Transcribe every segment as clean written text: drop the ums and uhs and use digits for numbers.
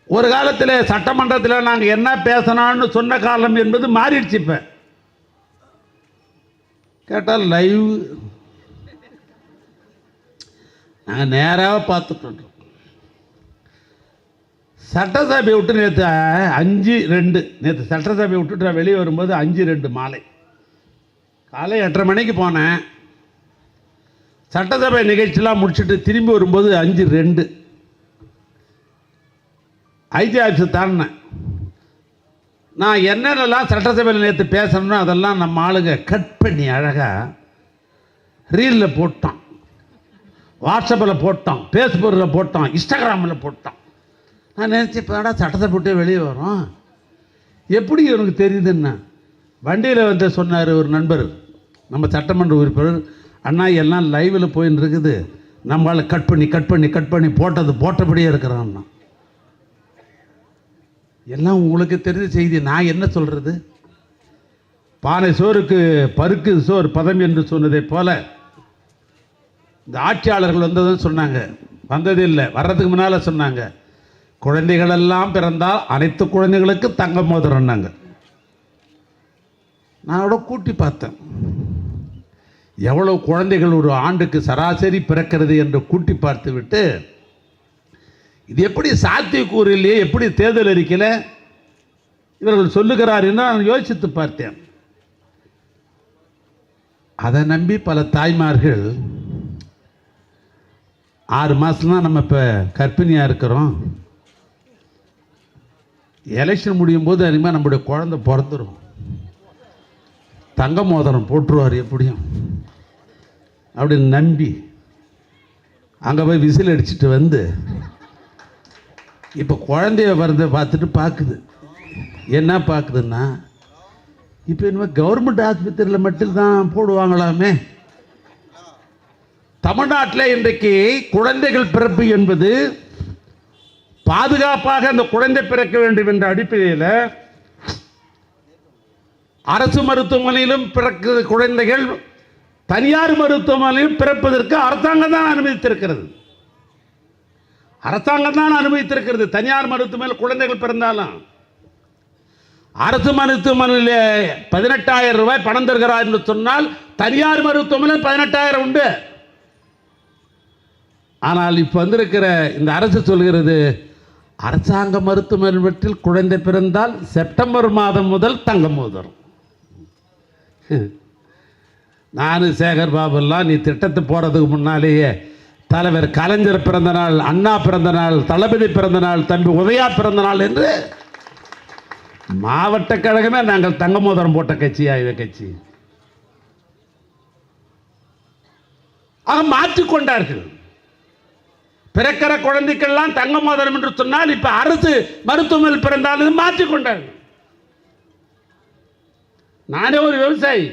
ஒரு காலத்தில் சட்டமன்றத்தில் நாங்கள் என்ன பேசணும்னு சொன்ன காலம் என்பது மாறிடுச்சு. இப்போ கேட்டால் லைவ் நாங்கள் நேராக பார்த்துட்டு சட்டசபை விட்டு நேற்று 5:02 நேற்று சட்டசபை விட்டுட்டு நான் வெளியே வரும்போது 5:02 மாலை காலை 8:30 மணிக்கு போனேன். சட்டசபை நிகழ்ச்சியெலாம் முடிச்சுட்டு திரும்பி வரும்போது 5:02 ஐஜி ஆஃபீஸ் தாண்டினேன். நான் என்னென்னலாம் சட்டசபையில் நேற்று பேசணும்னோ அதெல்லாம் நம்ம ஆளுங்க கட் பண்ணி அழகாக ரீலில் போட்டோம், வாட்ஸ்அப்பில் போட்டோம், ஃபேஸ்புக்கில் போட்டோம், இன்ஸ்டாகிராமில் போட்டோம். நான் நினச்சி இப்போடா சட்டத்தை போட்டு வெளியே வரோம், எப்படி எனக்கு தெரியுதுன்னா வண்டியில் வந்து சொன்னார் ஒரு நண்பர், நம்ம சட்டமன்ற உறுப்பினர், அண்ணா எல்லாம் லைவில் போயின்னு இருக்குது, நம்மளால் கட் பண்ணி போட்டபடியே இருக்கிறான்னா. எல்லாம் உங்களுக்கு தெரிஞ்ச செய்தி, நான் என்ன சொல்கிறது? பானை சோறுக்கு பருக்கு சோறு பதம் என்று சொன்னதை போல இந்த ஆட்சியாளர்கள் வந்ததுன்னு சொன்னாங்க, வந்ததில்லை, வர்றதுக்கு முன்னால் சொன்னாங்க, குழந்தைகளெல்லாம் பிறந்தால் அனைத்து குழந்தைகளுக்கு தங்க மோதிரம்னாங்க. நான் அவட கூட்டி பார்த்தேன், எவ்வளோ குழந்தைகள் ஒரு ஆண்டுக்கு சராசரி பிறக்கிறது என்று கூட்டி பார்த்து விட்டு, இது எப்படி சாத்தியக்கூறு இல்லையே, எப்படி தேர்தல் அறிக்கையில் இவர்கள் சொல்லுகிறார் என்று நான் யோசித்து பார்த்தேன். அதை நம்பி பல தாய்மார்கள் 6 மாதம்தான் நம்ம இப்போ கர்ப்பிணியாக இருக்கிறோம், எலெக்ஷன் முடியும் போது அதிகமாக நம்முடைய குழந்தை பிறந்துடும், தங்க மோதிரம் போட்டுருவார் எப்படியும் அப்படின்னு நம்பி அங்கே போய் விசில் அடிச்சுட்டு வந்து இப்போ குழந்தைய வரதை பார்த்துட்டு பார்க்குது. என்ன பார்க்குதுன்னா, இப்போ இனிமேல் கவர்மெண்ட் ஆஸ்பத்திரியில் மட்டும்தான் போடுவாங்களாமே. தமிழ்நாட்டில் இன்றைக்கு குழந்தைகள் பிறப்பு என்பது பாதுகாப்பாக அந்த குழந்தை பிறக்க வேண்டும் என்ற அடிப்படையில் அரசு மருத்துவமனையிலும் பிறக்கிற குழந்தைகள் தனியார் மருத்துவமனையிலும் பிறப்பதற்கு அரசாங்கம் தான் அனுமதித்திருக்கிறது. தனியார் மருத்துவமனையில் குழந்தைகள் பிறந்தாலும் அரசு மருத்துவமனையில் 18,000 ரூபாய் பணம் தருகிறார் என்று சொன்னால் தனியார் மருத்துவமனையில் 18,000 உண்டு. ஆனால் இப்போ வந்திருக்கிற இந்த அரசு சொல்கிறது, அரசாங்க மருத்துவமனையில் குழந்தை பிறந்தால் செப்டம்பர் மாதம் முதல் தங்க மோதிரம். நான் சேகர் பாபுலாம் நீ திட்டத்தை போகிறதுக்கு முன்னாலேயே தலைவர் கலைஞர் பிறந்த நாள், அண்ணா பிறந்த நாள், தளபதி பிறந்த நாள், தம்பி உதயா பிறந்த நாள் என்று மாவட்ட கழகமே நாங்கள் தங்க மோதிரம் போட்ட கட்சியா இதை கட்சி மாற்றிக்கொண்டார்கள். பிறக்கிற குழந்தைக்கெல்லாம் தங்க மோதிரம் என்று சொன்னால் இப்ப அரசு மருத்துவமனையில் பிறந்தாலும் மாற்றிக்கொண்டார்கள். நானே ஒரு விவசாயி,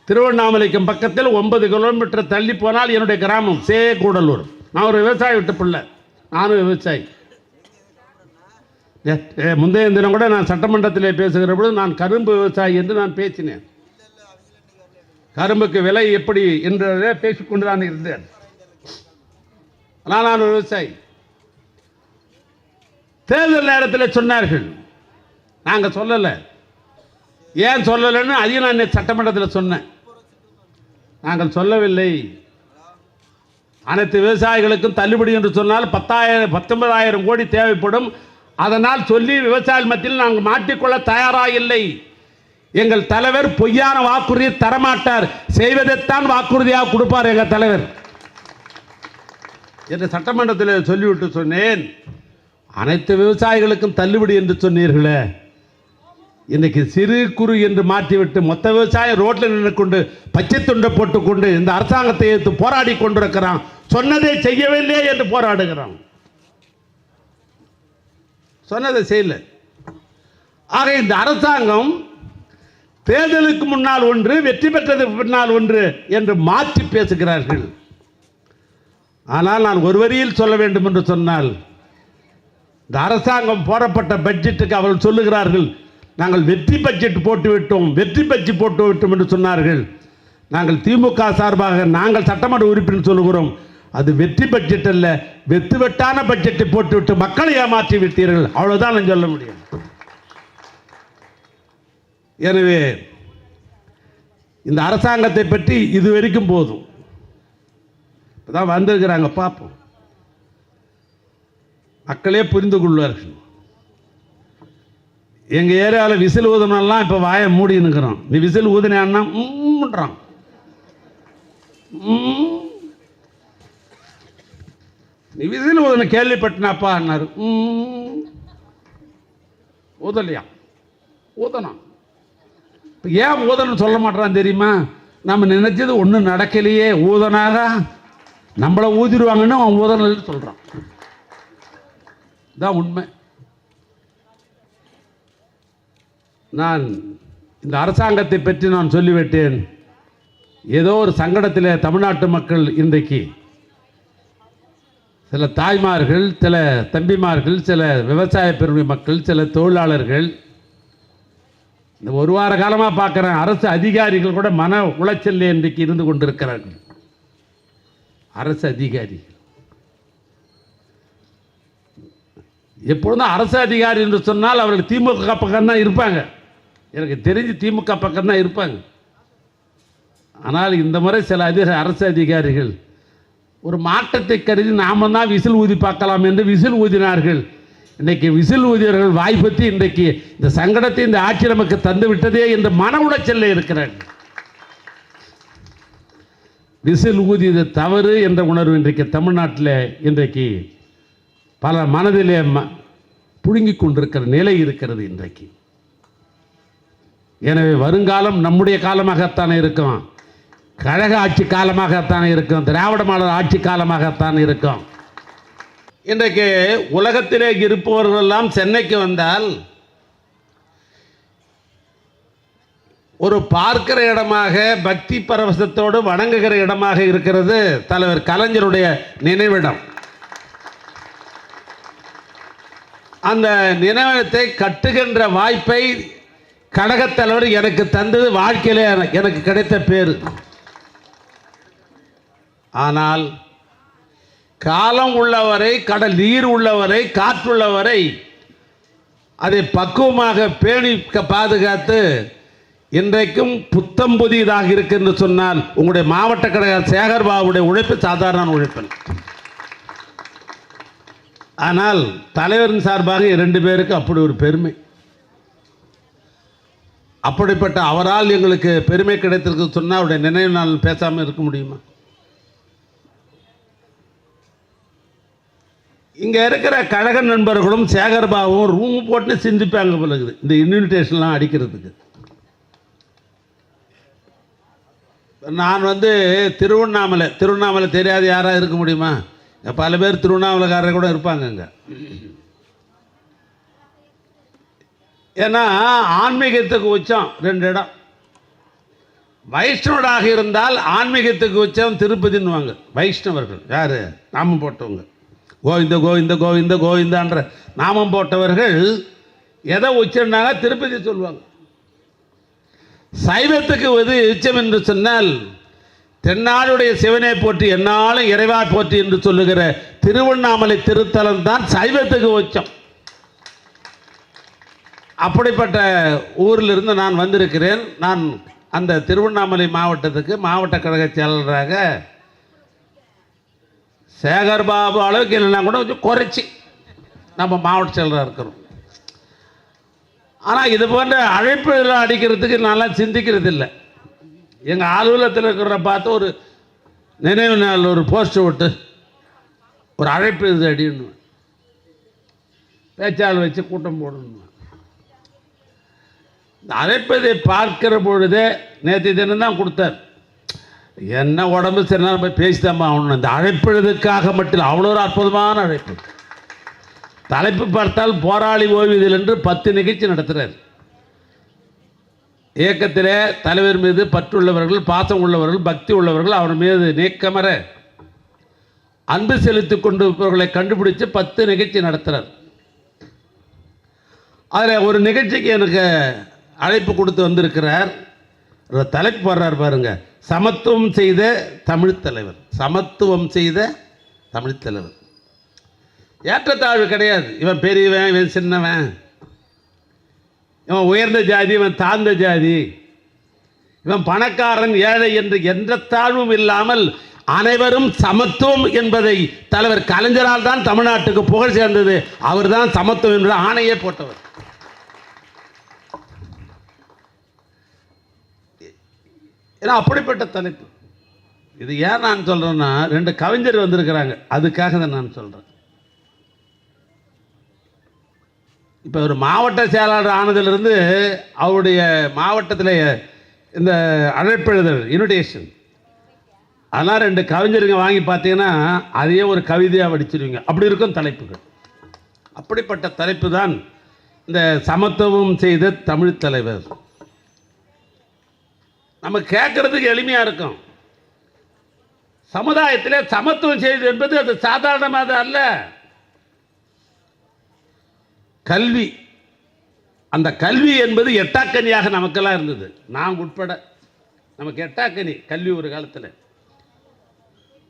திருவண்ணாமலைக்கு பக்கத்தில் 9 கிலோமீட்டர் தள்ளி போனால் என்னுடைய கிராமம் சேகூடலூர். நான் ஒரு விவசாயி விட்டு பிள்ளை, நானும் விவசாயி. முந்தைய தினம் கூட நான் சட்டமன்றத்தில் பேசுகிற பொழுது நான் கரும்பு விவசாயி என்று நான் பேசினேன். கரும்புக்கு விலை எப்படி என்றதை பேசிக்கொண்டு தான் இருந்தேன். நான் ஒரு விவசாயி. தேர்தல் நேரத்தில் சொன்னார்கள், நாங்கள் சொல்லலை. ஏன் சொல்லலைன்னு அதையும் நான் சட்டமன்றத்தில் சொன்னேன். நாங்கள் சொல்லவில்லை, அனைத்து விவசாயிகளுக்கும் தள்ளுபடி என்று சொன்னால் 19,000 கோடி தேவைப்படும். அதனால் சொல்லி விவசாயிகள் மத்தியில் நாங்கள் மாட்டிக்கொள்ள தயாராக இல்லை. எங்கள் தலைவர் பொய்யான வாக்குறுதியை தரமாட்டார், செய்வதைத்தான் வாக்குறுதியாக கொடுப்பார் எங்கள் தலைவர் என்று சட்டமன்றத்தில் சொல்லிவிட்டு சொன்னேன். அனைத்து விவசாயிகளுக்கும் தள்ளுபடி என்று சொன்னீர்களே, இன்னைக்கு சிறு குறு என்று மாற்றிவிட்டு மொத்த விவசாயம் ரோட்டில் நின்று கொண்டு பச்சை துண்டை போட்டுக்கொண்டு இந்த அரசாங்கத்தை எதிர்த்து போராடி கொண்டிருக்கிறான். சொன்னதை செய்யவில்லை என்று போராடுகிறான், சொன்னதை செய்யல. ஆக இந்த அரசாங்கம் தேர்தலுக்கு முன்னால் ஒன்று, வெற்றி பெற்றதுக்கு பின்னால் ஒன்று என்று மாற்றி பேசுகிறார்கள். ஆனால் நான் ஒரு வரியில் சொல்ல வேண்டும் என்று சொன்னால், இந்த அரசாங்கம் போடப்பட்ட பட்ஜெட்டுக்கு அவர்கள் சொல்லுகிறார்கள், நாங்கள் வெற்றி பட்ஜெட் போட்டுவிட்டோம், வெற்றி பட்ஜெட் போட்டுவிட்டோம் என்று சொன்னார்கள். நாங்கள் திமுக சார்பாக நாங்கள் சட்டமன்ற உறுப்பினர் சொல்லுகிறோம், அது வெற்றி பட்ஜெட் அல்ல, வெட்டான பட்ஜெட்டை போட்டுவிட்டு மக்களை ஏமாற்றி விட்டீர்கள். அவ்வளவுதான் நான் சொல்ல முடியும். எனவே இந்த அரசாங்கத்தை பற்றி இதுவரைக்கும் போதும். இப்பதான் வந்திருக்கிறாங்க, பார்ப்போம், மக்களே புரிந்து கொள்வார்கள். எங்க ஏரியாவில் விசில் ஊதனெல்லாம் இப்ப வாயை மூடி நிற்கிறோம். நீ விசில் ஊதினான்னா பண்றான். நீ விசில் ஊதன கேள்விப்பட்டனாப்பா என்னாரு. ஊதலையா? ஊதனம். ஏன் ஊதனம் சொல்ல மாட்டான் தெரியுமா? நம்ம நினைச்சது ஒன்றும் நடக்கலையே, ஊதனாக நம்மளை ஊதிடுவாங்கன்னு அவன் ஊதனல் சொல்றான். தான் உண்மை. நான் இந்த அரசாங்கத்தை பற்றி நான் சொல்லிவிட்டேன். ஏதோ ஒரு சங்கடத்தில் தமிழ்நாட்டு மக்கள் இன்றைக்கு சில தாய்மார்கள், சில தம்பிமார்கள், சில விவசாய பெருமை மக்கள், சில தொழிலாளர்கள், இந்த ஒரு வார காலமாக பார்க்குறேன், அரசு அதிகாரிகள் கூட மன உளைச்சல் இன்றைக்கு இருந்து கொண்டிருக்கிறார்கள். அரசு அதிகாரிகள் எப்பொழுதும் அரசு அதிகாரி என்று சொன்னால் அவர்கள் திமுக பக்கம் தான் இருப்பாங்க. எனக்கு தெரிஞ்சு திமுக பக்கம் தான் இருப்பாங்க. ஆனால் இந்த முறை சில அரசு அதிகாரிகள் ஒரு மாற்றத்தை கருதி நாம தான் விசில் ஊதி பார்க்கலாம் என்று விசில் ஊதினார்கள். இன்றைக்கு விசில் ஊதியர்கள் வாய்ப்பற்றி இன்றைக்கு இந்த சங்கடத்தை இந்த ஆட்சி நமக்கு தந்து விட்டதே என்று மன உளைச்சல்ல இருக்கிறார்கள். விசில் ஊதியது தவறு என்ற உணர்வு இன்றைக்கு தமிழ்நாட்டில் இன்றைக்கு பல மனதிலே புழுங்கிக் கொண்டிருக்கிற நிலை இருக்கிறது இன்றைக்கு. எனவே வருங்காலம் நம்முடைய காலமாகத்தானே இருக்கும், கழக ஆட்சி காலமாகத்தானே இருக்கும், திராவிட மாடல் ஆட்சி காலமாகத்தான் இருக்கும். இன்றைக்கு உலகத்திலே இருப்பவர்கள் எல்லாம் சென்னைக்கு வந்தால் ஒரு பார்க்கிற இடமாக, பக்தி பரவசத்தோடு வணங்குகிற இடமாக இருக்கிறது தலைவர் கலைஞருடைய நினைவிடம். அந்த நினைவிடத்தை கட்டுகின்ற வாய்ப்பை கழகத் தலைவர் எனக்கு தந்தது வாழ்க்கையிலே எனக்கு கிடைத்த பேரு. ஆனால் காலம் உள்ளவரை, கடல் நீர் உள்ளவரை, காற்றுள்ளவரை அதை பக்குவமாக பேணி பாதுகாத்து இன்றைக்கும் புத்தம் புதியதாக இருக்கு என்று சொன்னால் உங்களுடைய மாவட்ட கழக சேகர்பாபுடைய உழைப்பு சாதாரண உழைப்பு. ஆனால் தலைவரின் சார்பாக 2 பேருக்கு அப்படி ஒரு பெருமை. அப்படிப்பட்ட அவரால் எங்களுக்கு பெருமை கிடைத்திருக்கு சொன்னால் அவருடைய நினைவு நாள் பேசாமல் இருக்க முடியுமா? இங்கே இருக்கிற கழக நண்பர்களும் சேகர்பாபுவும் ரூம் போட்டு சிந்திப்பாங்க போல இருக்குது இந்த இன்விடேஷன்லாம் அடிக்கிறதுக்கு. நான் திருவண்ணாமலை தெரியாது யாராக இருக்க முடியுமா? பல பேர் திருவண்ணாமலைக்காரர் கூட இருப்பாங்க அங்கே. ஏன்னா ஆன்மீகத்துக்கு உச்சம் 2 இடம். வைஷ்ணவராக இருந்தால் ஆன்மீகத்துக்கு உச்சம் திருப்பதின்னுவாங்க வைஷ்ணவர்கள். யார்? நாமம் போட்டவங்க. கோவிந்த கோவிந்த கோவிந்த கோவிந்தான்ற நாமம் போட்டவர்கள் எதை உச்சம்னாங்க? திருப்பதி சொல்லுவாங்க. சைவத்துக்கு உச்சம் என்று சொன்னால் தென்னாடுடைய சிவனை போற்றி என்னாலும் இறைவா போற்றி என்று சொல்லுகிற திருவண்ணாமலை திருத்தலம் தான் சைவத்துக்கு உச்சம். அப்படிப்பட்ட ஊரில் இருந்து நான் வந்திருக்கிறேன். நான் அந்த திருவண்ணாமலை மாவட்டத்துக்கு மாவட்ட கழக செயலராக சேகர்பாபு அளவுக்கு இல்லைன்னா கூட கொஞ்சம் குறைச்சி நம்ம மாவட்ட செயலராக இருக்கிறோம். ஆனால் இது போன்ற அழைப்புகள் அடிக்கிறதுக்கு நல்லா சிந்திக்கிறது இல்லை. எங்கள் அலுவலகத்தில் இருக்கிற பார்த்து ஒரு நினைவு நாள் ஒரு போஸ்டர் விட்டு ஒரு அழைப்பு இது அடின்னு பேச்சாளர் வச்சு கூட்டம் போடணும். இந்த அழைப்பதை பார்க்கிற பொழுதே நேற்று தினம்தான் கொடுத்தார். என்ன உடம்பு சரி நேரம் போய் பேசித்தாம்மா ஆகணும். இந்த அழைப்பதுக்காக மட்டும் அவ்வளோ ஒரு அற்புதமான அழைப்பு. தலைப்பு பார்த்தால் போராளி ஓய்வதில் என்று 10 நிகழ்ச்சி நடத்துகிறார். இயக்கத்திலே தலைவர் மீது பற்றுள்ளவர்கள், பாசம் உள்ளவர்கள், பக்தி உள்ளவர்கள், அவர் மீது நீக்கமர அன்பு செலுத்தி கொண்டிருப்பவர்களை கண்டுபிடிச்சு 10 நிகழ்ச்சி நடத்துகிறார். அதில் ஒரு நிகழ்ச்சிக்கு எனக்கு அழைப்பு கொடுத்து வந்திருக்கிறார். தலைப்பு வர்றார் பாருங்க, சமத்துவம் செய்த தமிழ் தலைவர். சமத்துவம் செய்த தமிழ் தலைவர். ஏற்றத்தாழ்வு கிடையாது. இவன் பெரியவன், இவன் சின்னவன், இவன் உயர்ந்த ஜாதி, இவன் தாழ்ந்த ஜாதி, இவன் பணக்காரன் ஏழை என்று எந்த தாழ்வும் இல்லாமல் அனைவரும் சமத்துவம் என்பதை தலைவர் கலைஞரால் தான் தமிழ்நாட்டுக்கு புகழ் சேர்ந்தது. அவர் தான் சமத்துவம் என்ற ஆணையே போட்டவர். ஏன்னா அப்படிப்பட்ட தலைப்பு இது. ஏன் நான் சொல்றேன்னா, 2 கவிஞர் வந்திருக்கிறாங்க, அதுக்காக தான் நான் சொல்றேன். இப்போ ஒரு மாவட்ட செயலாளர் ஆனதிலிருந்து அவருடைய மாவட்டத்தில் இந்த அழைப்பெழுதல் இன்விடேஷன், அதெல்லாம் 2 கவிஞருங்க வாங்கி பார்த்தீங்கன்னா அதையே ஒரு கவிதையாக வடிச்சிருவீங்க. அப்படி இருக்கும் தலைப்புகள். அப்படிப்பட்ட தலைப்பு தான் இந்த சமத்துவம் செய்த தமிழ் தலைவர். நம்ம கேட்கறதுக்கு எளிமையாக இருக்கும். சமுதாயத்தில் சமத்துவம் செய்வது என்பது அது சாதாரணமாக அல்ல. கல்வி, அந்த கல்வி என்பது எட்டாக்கனியாக நமக்கெல்லாம் இருந்தது, நாம் உட்பட. நமக்கு எட்டாக்கனி கல்வி. ஒரு காலத்தில்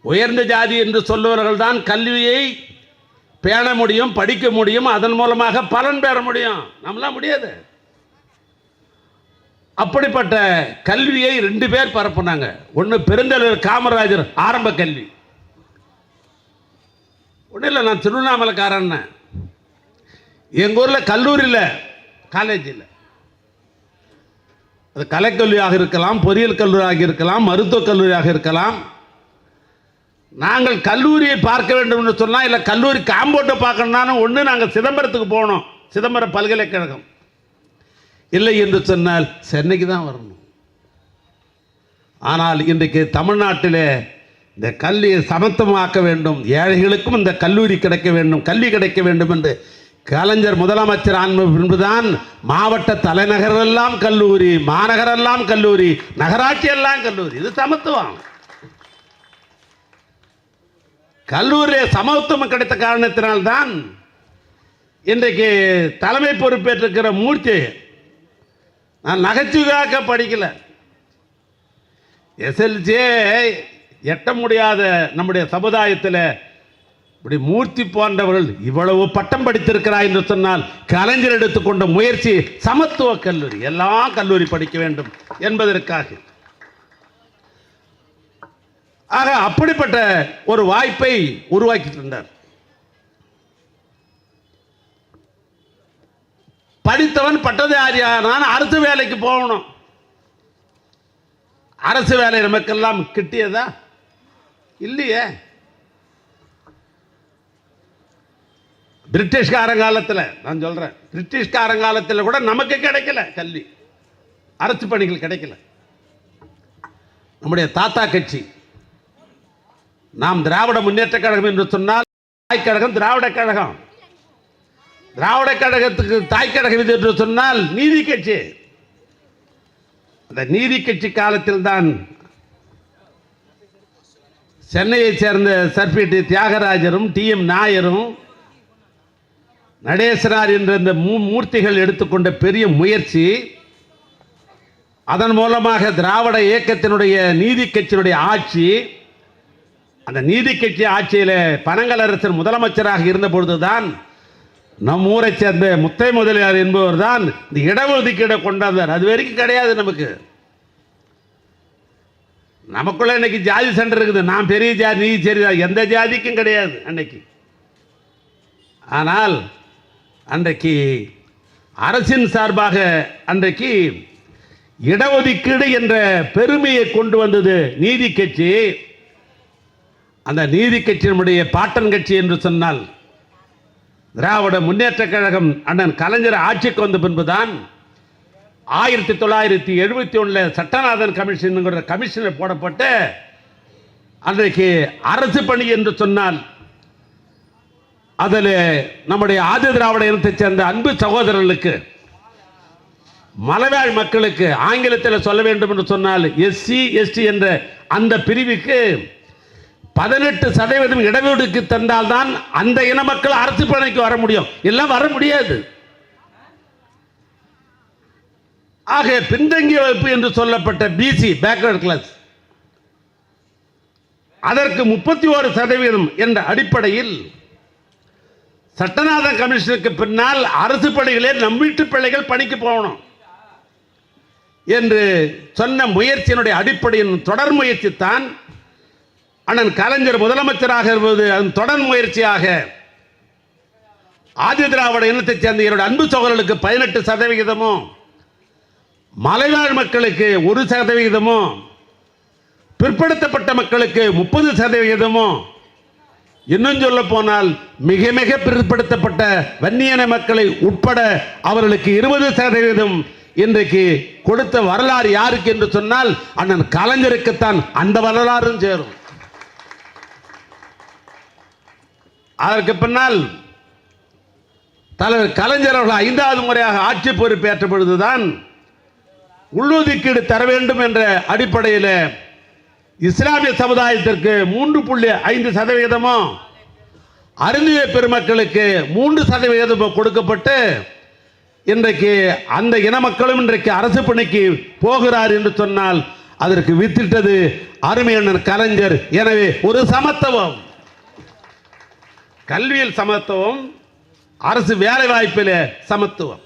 உயர்ந்த ஜாதி என்று சொல்லுவவர்கள் தான் கல்வியை பேண முடியும், படிக்க முடியும், அதன் மூலமாக பலன் பெற முடியும். நம்மளாம் முடியாது. அப்படிப்பட்ட கல்வியை 2 பேர் பரப்புனாங்க. ஒன்று பெருந்தலைவர் காமராஜர் ஆரம்ப கல்வி. ஒன்றும் இல்லை, நான் திருவண்ணாமலைக்காரன். எங்கள் ஊரில் கல்லூரியில், காலேஜ் இல்லை, அது கலைக்கல்லூரியாக இருக்கலாம், பொறியியல் கல்லூரியாக இருக்கலாம், மருத்துவக் கல்லூரியாக இருக்கலாம். நாங்கள் கல்லூரியை பார்க்க வேண்டும் என்று சொன்னால், இல்லை கல்லூரி காம்பவுண்டை பார்க்கணும்னாலும் ஒன்று நாங்கள் சிதம்பரத்துக்கு போகணும், சிதம்பரம் பல்கலைக்கழகம். இல்லை என்று சொன்னால் சென்னைக்கு தான் வரணும். ஆனால் இன்றைக்கு தமிழ்நாட்டில் இந்த கல்வியை சமத்துவமாக்க வேண்டும், ஏழைகளுக்கும் இந்த கல்லூரி கிடைக்க வேண்டும், கல்வி கிடைக்க வேண்டும் என்று கலைஞர் முதலமைச்சர் ஆன பின்புதான் மாவட்ட தலைநகரெல்லாம் கல்லூரி, மாநகரெல்லாம் கல்லூரி, நகராட்சி எல்லாம் கல்லூரி. இது சமத்துவம். கல்லூரியில் சமத்துவம் கிடைத்த காரணத்தினால்தான் இன்றைக்கு தலைமை பொறுப்பேற்றிருக்கிற மூர்த்தி, நான் நகைச்சுவையாக்க படிக்கல, எஸ்எல்சியே எட்ட முடியாத நம்முடைய சமுதாயத்தில் இப்படி மூர்த்தி போன்றவர்கள் இவ்வளவு பட்டம் படித்திருக்கிறார் என்று சொன்னால் கலைஞர் எடுத்துக்கொண்ட முயற்சி சமத்துவ கல்லூரி, எல்லாம் கல்லூரி படிக்க வேண்டும் என்பதற்காக. ஆக அப்படிப்பட்ட ஒரு வாய்ப்பை உருவாக்கி தந்தார். படித்தவன் பட்டதாரியான அரசு வேலைக்கு போகணும். அரசு வேலை நமக்கெல்லாம் கிட்டியதா? இல்லையே. பிரிட்டிஷ்காரங்காலத்தில், நான் சொல்கிறேன், பிரிட்டிஷ்காரங்காலத்தில் கூட நமக்கு கிடைக்கல கல்வி, அரசு பணிகள் கிடைக்கல. நம்முடைய தாத்தா கட்சி, நாம் திராவிட முன்னேற்ற கழகம் என்று சொன்னால் தாய் கழகம் திராவிட கழகம், திராவிட கழகத்துக்கு தாய் கழகம் இது என்று சொன்னால் நீதி கட்சி. அந்த நீதி கட்சி காலத்தில் தான் சென்னையை சேர்ந்த சர்பிடி தியாகராஜரும் டிஎம் நாயரும் நடேசனார் என்ற இந்த மூர்த்திகள் எடுத்துக்கொண்ட பெரிய முயற்சி, அதன் மூலமாக திராவிட இயக்கத்தினுடைய நீதி கட்சியினுடைய ஆட்சி, அந்த நீதி கட்சி ஆட்சியில் பனங்கலரசர் முதலமைச்சராக இருந்த பொழுதுதான் நம் ஊரை சேர்ந்த முத்தை முதலியார் என்பவர் தான் இந்த இடஒதுக்கீடை கொண்டாந்தார். அது வரைக்கும் கிடையாது நமக்கு. நமக்குள்ள இன்னைக்கு ஜாதி சண்டை இருக்குது. நான் பெரிய ஜாதி, நீ சரி, எந்த ஜாதிக்கும் கிடையாது அன்னைக்கு. ஆனால் அன்றைக்கு அரசின் சார்பாக அன்றைக்கு இடஒதுக்கீடு என்ற பெருமையை கொண்டு வந்தது நீதி கட்சி. அந்த நீதி கட்சியினுடைய பாட்டன் கட்சி என்று சொன்னால் திராவிட முன்னேற்ற கழகம் அண்ணன் கலைஞர் ஆட்சிக்கு வந்த பின்புதான் 1971 சட்டநாதன் கமிஷன் கமிஷனர் போடப்பட்டு அன்றைக்கு அரசு பணி என்று சொன்னால் அதில் நம்முடைய ஆதி திராவிட இனத்தைச் சேர்ந்த அன்பு சகோதரர்களுக்கு, மலைவாழ் மக்களுக்கு, ஆங்கிலத்தில் சொல்ல வேண்டும் என்று சொன்னால் எஸ்சி எஸ்டி என்ற அந்த பிரிவுக்கு 18% இடஒதுக்கீடு தந்தால்தான் அந்த இன மக்கள் அரசு பணிக்கு வர முடியும், எல்லாம் வர முடியாது. ஆக பின்தங்கிய வகுப்பு என்று சொல்லப்பட்ட பிசி, பேக்வர்ட் கிளாஸ், அதற்கு 31% என்ற அடிப்படையில் சட்டநாதன் கமிஷனுக்கு பின்னால் அரசு பள்ளிகளே நம் வீட்டு பிள்ளைகள் பணிக்கு போகணும் என்று சொன்ன முயற்சியினுடைய அடிப்படையின் தொடர் முயற்சி தான் அண்ணன் கலைஞர் முதலமைச்சராக இருப்பது அதன் தொடர் முயற்சியாக ஆதி திராவிட இனத்தைச் சேர்ந்த என்னுடைய அன்பு சகோதரர்களுக்கு 18%, மலைவாழ் மக்களுக்கு 1%, பிற்படுத்தப்பட்ட மக்களுக்கு 30%, இன்னும் சொல்ல போனால் மிக மிக பிற்படுத்தப்பட்ட வன்னியன மக்களை உட்பட அவர்களுக்கு 20% இன்றைக்கு கொடுத்த வரலாறு யாருக்கு என்று சொன்னால் அண்ணன் கலைஞருக்குத்தான் அந்த வரலாறும் சேரும். அதற்கு பின்னால் தலைவர் கலைஞர் அவர்கள் 5வது முறையாக ஆட்சி பொறுப்பேற்ற பொழுதுதான் உள்ளொதுக்கீடு தர வேண்டும் என்ற அடிப்படையில் இஸ்லாமிய சமுதாயத்திற்கு 3.5%, அறிஞய பெருமக்களுக்கு 3% கொடுக்கப்பட்டு இன்றைக்கு அந்த இன மக்களும் இன்றைக்கு அரசு பணிக்கு போகிறார் என்று சொன்னால் அதற்கு வித்திட்டது அருமையண்ணன் கலைஞர். எனவே ஒரு சமத்துவம், கல்வியில் சமத்துவம், அரசு வேலை வாய்ப்பில் சமத்துவம்.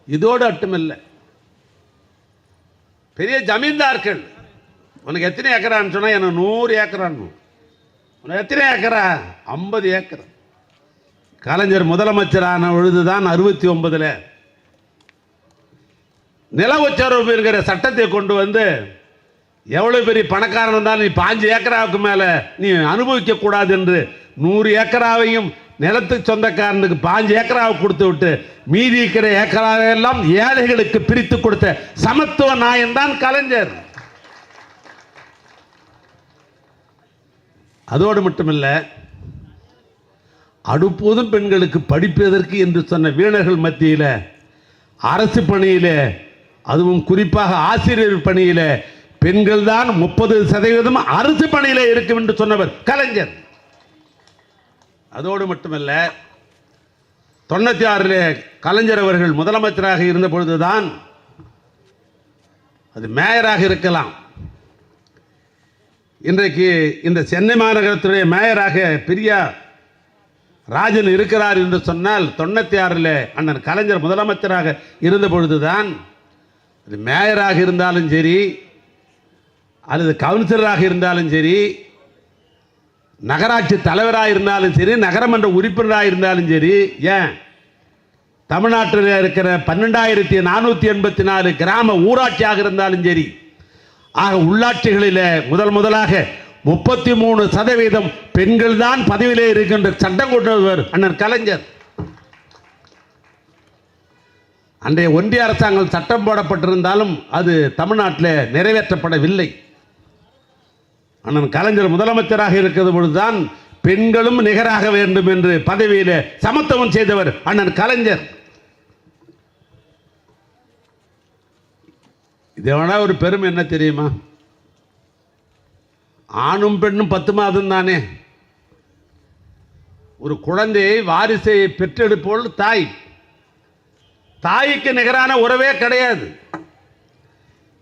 இதோடு மட்டுமில்லை, பெரிய ஜமீன்தார்கள் உனக்கு எத்தனை ஏக்கரான்னு சொன்னால் எனக்கு 100 ஏக்கரான்னு, உனக்கு எத்தனை ஏக்கரா 50 ஏக்கர். கலைஞர் முதலமைச்சரான பொழுதுதான் 69 நில உச்சரவு என்கிற சட்டத்தை கொண்டு வந்து எவ்வளவு பெரிய பணக்காரன் இருந்தாலும் நீ 5 ஏக்கராவுக்கு மேலே நீ அனுபவிக்க கூடாது என்று 100 ஏக்கராவையும் நிலத்து சொந்தக்காரனுக்கு 5 ஏக்கராவை கொடுத்து விட்டு மீதி இருக்கிற ஏக்கராவெல்லாம் ஏழைகளுக்கு பிரித்து கொடுத்த சமத்துவ நாயன்தான் கலைஞர். அதோடு மட்டுமில்லை, அடுப்போதும் பெண்களுக்கு படிப்பதற்கு என்று சொன்ன வீணர்கள் மத்தியில் அரசு பணியில், அதுவும் குறிப்பாக ஆசிரியர் பணியில் பெண்கள் தான் 30% அரசு பணியில் இருக்கும் என்று சொன்னவர் கலைஞர். அதோடு மட்டுமல்ல, 96 கலைஞர் அவர்கள் முதலமைச்சராக இருந்த பொழுதுதான், அது மேயராக இருக்கலாம், இன்றைக்கு இந்த சென்னை மாநகரத்துடைய மேயராக பெரியார் ராஜன் இருக்கிறார் என்று சொன்னால் 96 அண்ணன் கலைஞர் முதலமைச்சராக இருந்த பொழுதுதான், அது மேயராக இருந்தாலும் சரி அல்லது கவுன்சிலராக இருந்தாலும் சரி, நகராட்சி தலைவராக இருந்தாலும் சரி, நகரமன்ற உறுப்பினராக இருந்தாலும் சரி, ஏன் தமிழ்நாட்டில் இருக்கிற 12,484 கிராம ஊராட்சியாக இருந்தாலும் சரி, ஆக உள்ளாட்சிகளில் முதலாக 33% பெண்கள் தான் பதவியிலே இருக்கின்ற சட்டம் கொண்டவர் அண்ணன் கலைஞர். அன்றைய ஒன்றிய அரசாங்கம் சட்டம் போடப்பட்டிருந்தாலும் அது தமிழ்நாட்டில் நிறைவேற்றப்படவில்லை. அண்ணன் கலைஞர் முதலமைச்சராக இருக்கிற பொழுதுதான் பெண்களும் நிகராக வேண்டும் என்று பதவியில் சமத்துவம் செய்தவர் அண்ணன் கலைஞர். இதை விட ஒரு பெருமை என்ன தெரியுமா? ஆணும் பெண்ணும் 10 மாதம் தானே. ஒரு குழந்தையை வாரிசை பெற்றெடுப்போல் தாய்க்கு நிகரான உறவே கிடையாது.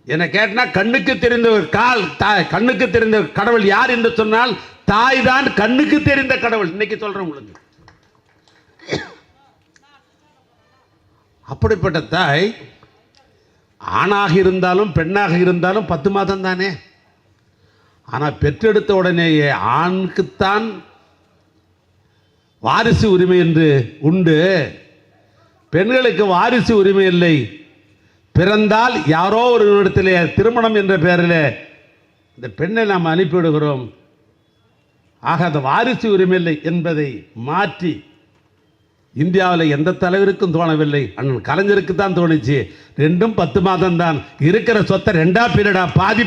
என்ன கேட்டா, கண்ணுக்கு தெரிந்த கண்ணுக்கு தெரிந்த கடவுள் யார் என்று சொன்னால் தாய் தான் கண்ணுக்கு தெரிந்த கடவுள். இன்னைக்கு சொல்றேன் உங்களுக்கு. அப்படிப்பட்ட தாய் ஆணாக இருந்தாலும் பெண்ணாக இருந்தாலும் 10 மாதம் தானே. ஆனால் பெற்றெடுத்த உடனேயே ஆணுக்குத்தான் வாரிசு உரிமை என்று உண்டு, பெண்களுக்கு வாரிசு உரிமை இல்லை. பிறந்தால் யாரோ ஒரு இடத்திலே திருமணம் என்ற பெயரில் இந்த பெண்ணை நாம் அனுப்பிவிடுகிறோம். ஆக அந்த வாரிசு உரிமை இல்லை என்பதை மாற்றி, இந்தியாவில் எந்த தலைவருக்கும் தோணவில்லை, அண்ணன் கலைஞருக்கு தான் தோணுச்சு. 2ம் 10 மாதம் தான், இருக்கிற சொத்தை 2ஆ பீரியடா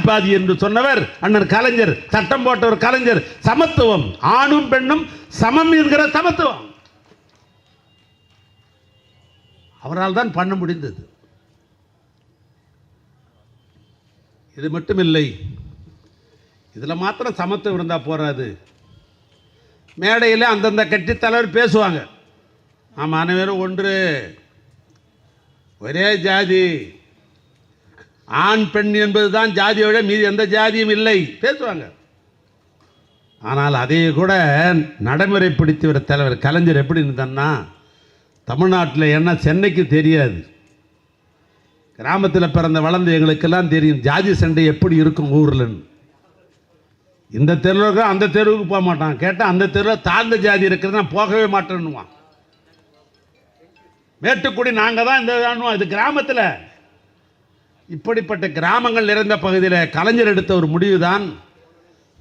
பாதி என்று சொன்னவர் அண்ணன் கலைஞர். சட்டம் போட்டவர் கலைஞர். சமத்துவம், ஆணும் பெண்ணும் சமம் என்கிற சமத்துவம் அவரால் தான் பண்ண முடிந்தது. இது மட்டும் இல்லை, இதில் மாத்திரம் சமத்துவம் இருந்தால் போறாது. மேடையில் அந்தந்த கட்சி தலைவர் பேசுவாங்க, நாம் அனைவரும் ஒன்று, ஒரே ஜாதி, ஆண் பெண் என்பது தான் ஜாதியை விட மீது எந்த ஜாதியும் இல்லை பேசுவாங்க. ஆனால் அதே கூட நடைமுறைப்படுத்தி வர தலைவர் கலைஞர் எப்படி இருந்தான்னா, தமிழ்நாட்டில் என்ன சென்னைக்கு தெரியாது, கிராமத்தில் பிறந்த வளர்ந்த எங்களுக்கெல்லாம் தெரியும் ஜாதி சண்டை எப்படி இருக்கும் ஊர்லன்னு. இந்த தெருவுக்கு அந்த தெருவுக்கு போக மாட்டான், கேட்டால் அந்த தெருவில் தாழ்ந்த ஜாதி இருக்கிறது நான் போகவே மாட்டேன்னுவான். மேட்டுக்குடி நாங்கள் தான் இந்த இது கிராமத்தில். இப்படிப்பட்ட கிராமங்கள் நிறைந்த பகுதியில் கலைஞர் எடுத்த ஒரு முடிவு தான்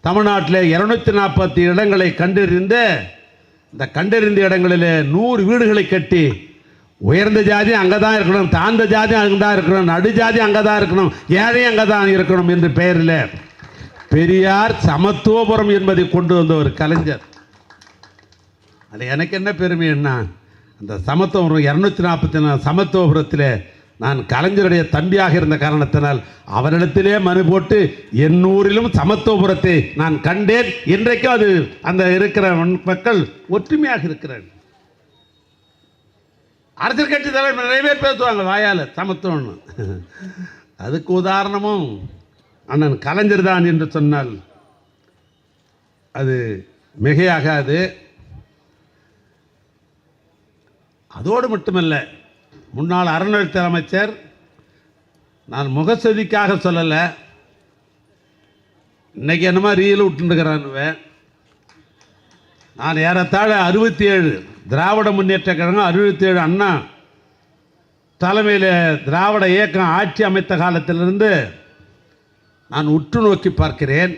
தமிழ்நாட்டில் 240 இடங்களை கண்டறிந்து, இந்த கண்டறிந்த இடங்களில் 100 வீடுகளை கட்டி உயர்ந்த ஜாதி அங்கே தான் இருக்கணும், தாழ்ந்த ஜாதி அங்கே தான் இருக்கணும், நடு ஜாதி அங்கே தான் இருக்கணும், ஏழையும் அங்கே தான் இருக்கணும் என்று பெயரில் பெரியார் சமத்துவபுரம் என்பதை கொண்டு வந்த ஒரு கலைஞர். அது எனக்கு என்ன பெருமை என்ன, அந்த சமத்துவபுரம் 244 சமத்துவபுரத்தில் நான் கலைஞருடைய தம்பியாக இருந்த காரணத்தினால் அவரிடத்திலே மனு போட்டு என் ஊரிலும் சமத்துவபுரத்தை நான் கண்டேன். இன்றைக்கும் அது அந்த இருக்கிற மக்கள் ஒற்றுமையாக இருக்கிறார்கள். அரசியல் கட்சி தலைவர் நிறைய பேர் பேசுவாங்க வாயால் சமத்துவம்னு. அதுக்கு உதாரணமும் அண்ணன் கலைஞர் தான் என்று சொன்னால் அது மிகையாகாது. அதோடு மட்டுமல்ல, முன்னாள் அறநிலையத்துறை அமைச்சர், நான் முகசதிக்காக சொல்லலை, இன்னைக்கு என்னமா ரீல் விட்டுருக்கிறான்னுவேன். நான் ஏறத்தாழ 67 திராவிட முன்னேற்ற கழகம் 67 அண்ணா தலைமையில் திராவிட இயக்கம் ஆட்சி அமைத்த காலத்திலிருந்து நான் உற்று நோக்கி பார்க்கிறேன்.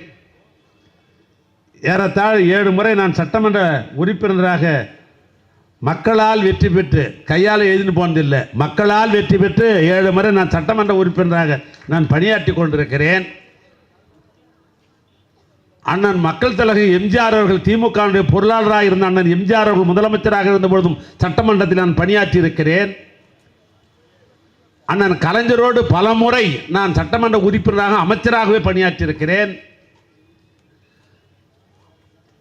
ஏறத்தாழ 7 முறை நான் சட்டமன்ற உறுப்பினராக மக்களால் வெற்றி பெற்று, கையால் எழுதினு போனதில்லை, மக்களால் வெற்றி பெற்று 7 முறை நான் சட்டமன்ற உறுப்பினராக நான் பணியாற்றி கொண்டிருக்கிறேன். அண்ணன் மக்கள் தலைவர் எம்ஜிஆர் அவர்கள் திமுக பொருளாளராக இருந்த அண்ணன் எம்ஜிஆர் அவர்கள் முதலமைச்சராக இருந்த பொழுதும் சட்டமன்றத்தில் நான் பணியாற்றி இருக்கிறேன். அண்ணன் கலைஞரோடு பல முறை நான் சட்டமன்ற உறுப்பினராக அமைச்சராகவே பணியாற்றியிருக்கிறேன்.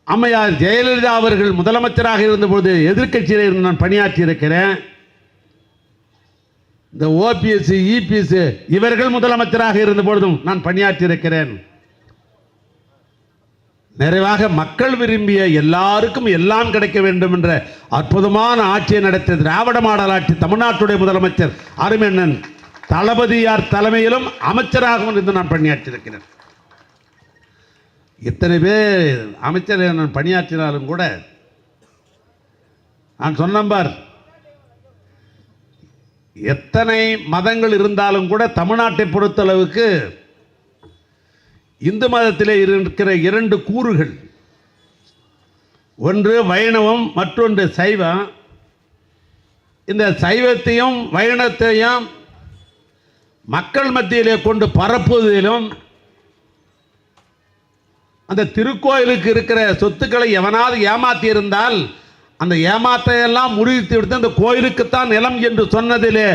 அம்மையார் ஜெயலலிதா அவர்கள் முதலமைச்சராக இருந்தபோது எதிர்க்கட்சியில் இருந்து நான் பணியாற்றியிருக்கிறேன். இந்த ஓபிஎஸ் இபிஎஸ் இவர்கள் முதலமைச்சராக இருந்த பொழுதும் நான் பணியாற்றியிருக்கிறேன். நிறைவாக மக்கள் விரும்பிய எல்லாருக்கும் எல்லாம் கிடைக்க வேண்டும் என்ற அற்புதமான ஆட்சியை நடத்திய திராவிட மாடல் ஆட்சி தமிழ்நாட்டுடைய முதலமைச்சர் அருமையண்ணன் தளபதியார் தலைமையிலும் அமைச்சராகவும் இருந்து நான் பணியாற்றியிருக்கிறேன். இத்தனை பேர் அமைச்சர் நான் பணியாற்றினாலும் கூட நான் சொன்னபார், எத்தனை மதங்கள் இருந்தாலும் கூட தமிழ்நாட்டை பொறுத்தளவுக்கு இந்து மதத்திலே இருக்கிற 2 கூறுகள், ஒன்று வைணவம், மற்றொன்று சைவம். இந்த சைவத்தையும் வைணவத்தையும் மக்கள் மத்தியிலே கொண்டு பரப்புவதிலும், அந்த திருக்கோயிலுக்கு இருக்கிற சொத்துக்களை எவனாவது ஏமாற்றி இருந்தால் அந்த ஏமாற்றையெல்லாம் முடித்து விடுத்து அந்த கோயிலுக்குத்தான் நிலம் என்று சொன்னதிலே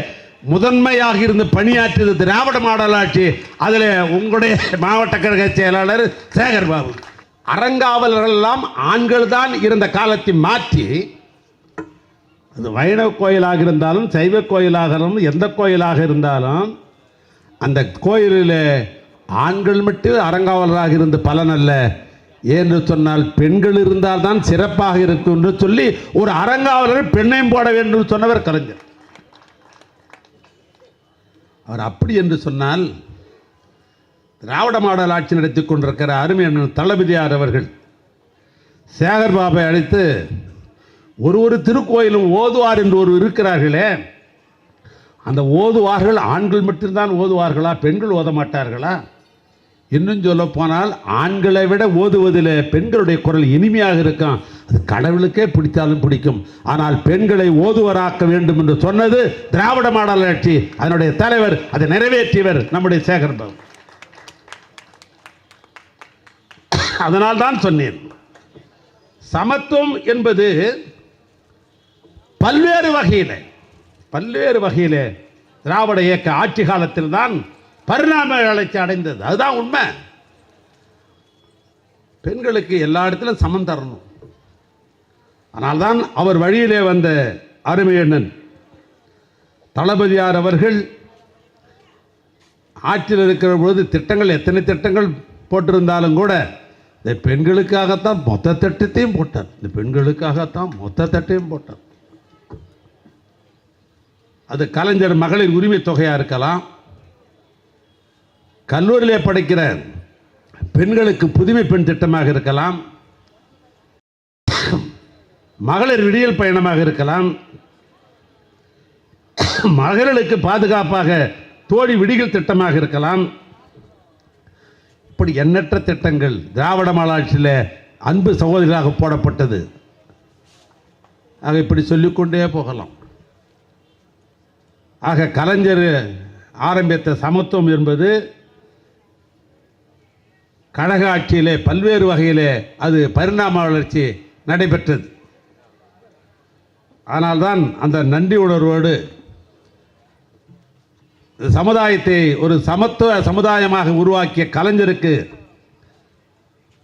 முதன்மையாக இருந்து பணியாற்றியது திராவிட மாடல் ஆட்சி. அதில் உங்களுடைய மாவட்ட கழக செயலாளர் சேகர் பாபு. அறங்காவலர்கள் எல்லாம் ஆண்கள் தான் இருந்த காலத்தை மாற்றி, அது வைணவ கோயிலாக இருந்தாலும் சைவ கோயிலாக இருந்தாலும் எந்த கோயிலாக இருந்தாலும் அந்த கோயிலில் ஆண்கள் மட்டும் அறங்காவலராக இருந்து பலனல்ல என்று சொன்னால் பெண்கள் இருந்தால் தான் சிறப்பாக இருக்கும் என்று சொல்லி ஒரு அறங்காவலர் பெண்ணையும் போட வேண்டும் சொன்னவர் கலைஞர். அவர் அப்படி என்று சொன்னால் திராவிட மாடல் ஆட்சி நடத்தி கொண்டிருக்கிற அருமையான தளபதியார் அவர்கள் சேகர் பாபை அழைத்து ஒரு திருக்கோயிலும் ஓதுவார் என்று ஒரு இருக்கிறார்களே, அந்த ஓதுவார்கள் ஆண்கள் மட்டும்தான் ஓதுவார்களா, பெண்கள் ஓத மாட்டார்களா? இன்னும் சொல்ல போனால் ஆண்களை விட ஓதுவதில் பெண்களுடைய குரல் இனிமையாக இருக்கும். அது கடவுளுக்கே பிடித்தாலும் பிடிக்கும். ஆனால் பெண்களை ஓதுவராக்க வேண்டும் என்று சொன்னது திராவிட மாடல் ஆட்சி. அதனுடைய தலைவர், அதை நிறைவேற்றியவர் நம்முடைய சேகர் பாபு. அதனால் தான் சொன்னேன், சமத்துவம் என்பது பல்வேறு வகையில் திராவிட இயக்க ஆட்சி காலத்தில் தான் பரிணாம வளர்ச்சி அடைந்தது. அதுதான் உண்மை. பெண்களுக்கு எல்லா இடத்திலும் சமம் தரணும். அதனால்தான் அவர் வழியிலே வந்த அருமையண்ணன் தளபதியார் அவர்கள் ஆட்சியில் இருக்கிற பொழுது திட்டங்கள் எத்தனை திட்டங்கள் போட்டிருந்தாலும் கூட இந்த பெண்களுக்காகத்தான் மொத்த திட்டத்தையும் போட்டார். இந்த பெண்களுக்காகத்தான் மொத்த திட்டையும் போட்டார். அது கலைஞர் மகளிர் உரிமை தொகையாக இருக்கலாம், கல்லூரியிலே படிக்கிற பெண்களுக்கு புதுமை பெண் திட்டமாக இருக்கலாம், மகளிர் விடியல் பயணமாக இருக்கலாம், மகளிருக்கு பாதுகாப்பாக தோழி விடிகள் திட்டமாக இருக்கலாம். இப்படி எண்ணற்ற திட்டங்கள் திராவிட மாடல் ஆட்சியில் அன்பு சகோதரிகளாக போடப்பட்டது. ஆக இப்படி சொல்லிக்கொண்டே போகலாம். ஆக கலைஞர் ஆரம்பித்த சமத்துவம் என்பது கழக ஆட்சியிலே பல்வேறு வகையிலே அது பரிணாம வளர்ச்சி நடைபெற்றது. ஆனால்தான் அந்த நன்றி உணர்வோடு சமுதாயத்தை ஒரு சமத்துவ சமுதாயமாக உருவாக்கிய கலைஞருக்கு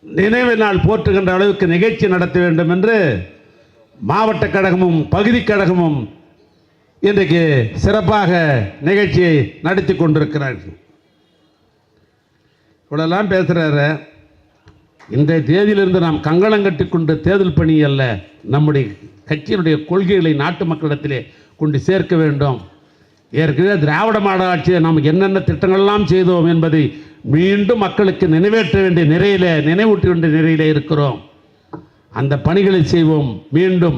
நினைவு நாள் போற்றுகின்ற அளவுக்கு நிகழ்ச்சி நடத்த வேண்டும் என்று மாவட்ட கழகமும் பகுதி கழகமும் இன்றைக்கு சிறப்பாக நிகழ்ச்சியை நடத்தி கொண்டிருக்கிறார்கள். இவ்வளெல்லாம் பேசுகிறாரு. இன்றைய தேதியிலிருந்து நாம் கங்கணம் கட்டி கொண்டு தேர்தல் பணி அல்ல, நம்முடைய கட்சியினுடைய கொள்கைகளை நாட்டு மக்களிடத்திலே கொண்டு சேர்க்க வேண்டும். ஏற்கனவே திராவிட மாடல் ஆட்சியை நாம் என்னென்ன திட்டங்கள்லாம் செய்தோம் என்பதை மீண்டும் மக்களுக்கு நினைவேற்ற வேண்டிய நிறையிலே நினைவூட்ட வேண்டிய நிறையிலே இருக்கிறோம். அந்த பணிகளை செய்வோம். மீண்டும்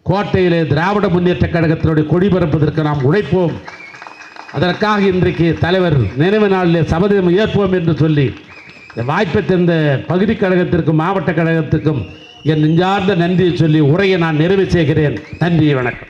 கோட்டையிலே திராவிட முன்னேற்ற கழகத்தினுடைய கொடி பரப்பதற்கு நாம் உழைப்போம். அதற்காக இன்றைக்கு தலைவர் நினைவு நாளிலே சபதம் ஏற்போம் என்று சொல்லி இந்த வாய்ப்பை தந்த பகுதி கழகத்திற்கும் மாவட்ட கழகத்திற்கும் என் நெஞ்சார்ந்த நன்றியை சொல்லி உரையை நான் நிறைவு செய்கிறேன். நன்றி, வணக்கம்.